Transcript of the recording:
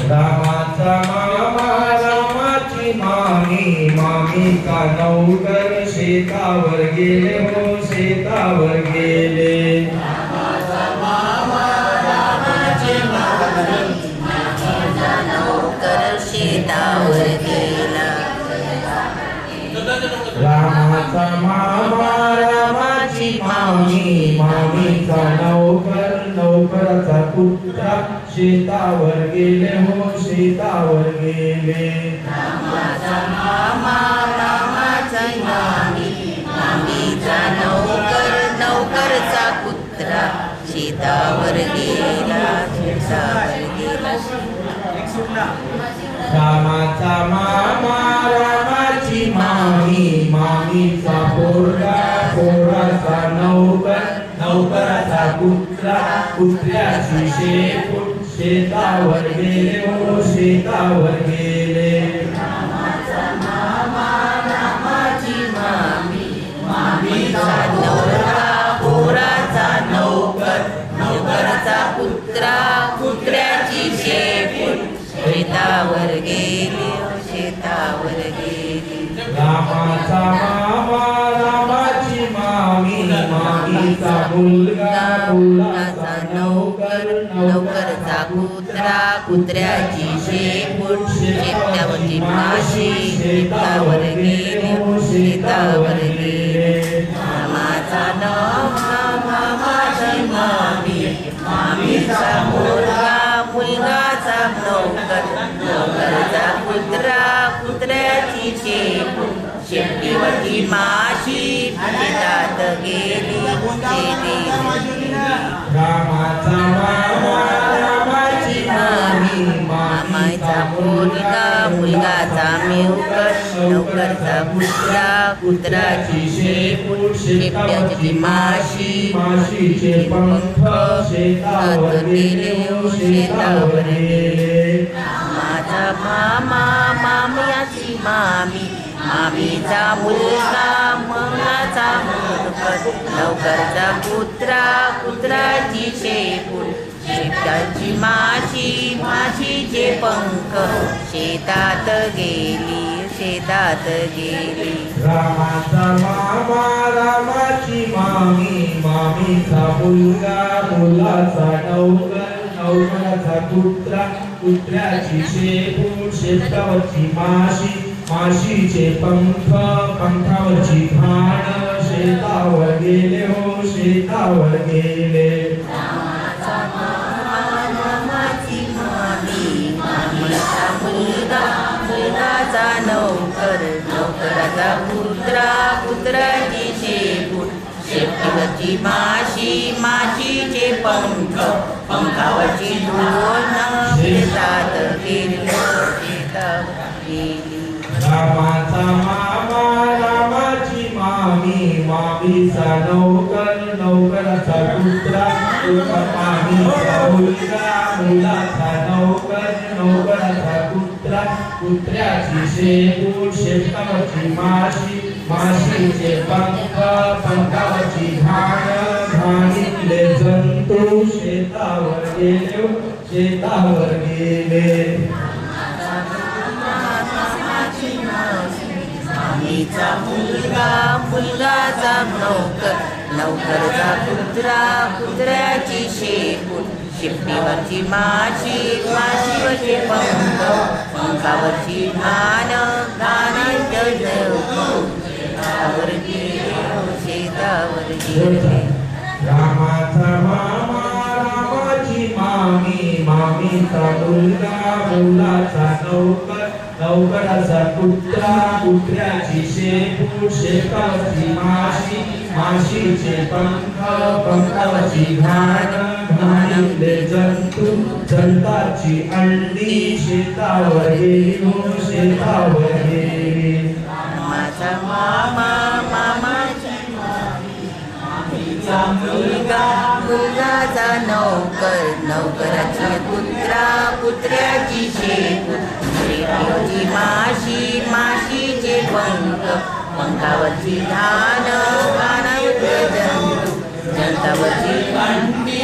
रामाचा मामा रामाची मामी मामीचा नौकर शेतावर गेले हो शेतावर गेले रामाचा मामा रामाची मामी मामीचा नौकर शेतावर गेला रामाचा मामा रामाची मामी मामीचा नौकर नौकराचा पुत्र शेतावर गेले हो शेतावर गेले रामाचा मामा रामाची मामी मामीचा नौकर नौकरचा पुत्र शेतावर गेला शेतावर गेला रामाचा मामा रामाची मामी मामीचा पोरगा पोराचा नौकर नौकराचा पुत्र पुत्र्याची शेपूट शेतावर गेले हो शेतावर गेले रामाचा मामा रामाची मामी मामीचा नवरा पोराचा नौकर नौकराचा पुत्र पुत्र्याची शेपूट शेतावर गेली शेतावर गेली रामाचा मामा रामाची मामी मामीचा मुलगा मुलाचा नौकर नौकरचा पुत्रा कुत्र्याची शेपूट शेतावरची माशी शेतावर गेली शेतावर गेली रामाचा मामाची मामी मामीचा मुलगा मुलगाचा नौकर नौकरचा पुत्रा कुत्र्याची शेपूट शेपटीवरची माशी शेतात गेली रामाचा मामा रामाची मामी मामाचा मुलगा मुलगाचा नौकर नौकरचा पुत्रा कुत्राची शेपूट शेपट्याची माशी माशीचे पंख शेतावर गेले शेतावर गेले रामाचा मामा मामाची मामी मामीचा मुलगा मुलाचा नौकर नौकरचा पुत्रा कुत्राची शेपूट शेताची माशी माशीचे पंख शेतात गेली शेतात गेली रामाचा मामा रामाची मामी मामीचा मुलगा मुलाचा नौकर नौकराचा पुत्रा पुत्र्याची शेपूट शेतावरची माशी माशीचे पंख पंखावरची घाण शेतावर गेले हो शेतावर गेले रामाचा मामाची मामी मामाचा मुलगा मुलगाचा नौकर नौकराचा पुत्रा पुत्राची शेपूट शेपटीवरची माशी माशीचे पंख पंखावरची धूळ शेतात गेली शेतात गेली रामाचा मामा रामाची मामी मामीचा नौकर नौकराचा पुत्रा मामीचा मुलगा मुलाचा नौकर नौकराचा पुत्रा पुत्र्याची शेपूट शेतावरची माशी माशीचे पंख पंखावरची घाण घाणीतले जंतू शेतावर गेले शेतावर गेले मामीचा मुलगा मुलगाचा नौकर नौकरचा पुत्रा कुत्र्याची शेपूट शेपटीवरची माशी माशीवरचे पंख पंखावरची घाण घाणीत शेतावर गेले शेतावर गेले रामाचा मामा रामाची मामी मामीचा मुलगा मुलाचा नौकर नौकराचा पुत्रा पुत्र्याची शेपूट शेतावरची माशी माशीचे पंख पंखावरची घाण घाणीतले जंतू जंताची अंडी शेतावर गेली हो शेतावर गेली रामाचा मामा मामाची मामीचा मुलगा मुलगाचा नौकर नौकराची पुत्रा पुत्र्याची शेपूट शेपटीवरची माशी माशीचे पंख पंखावरची घाण घाणावरचे जंतू जंतावरची अंडी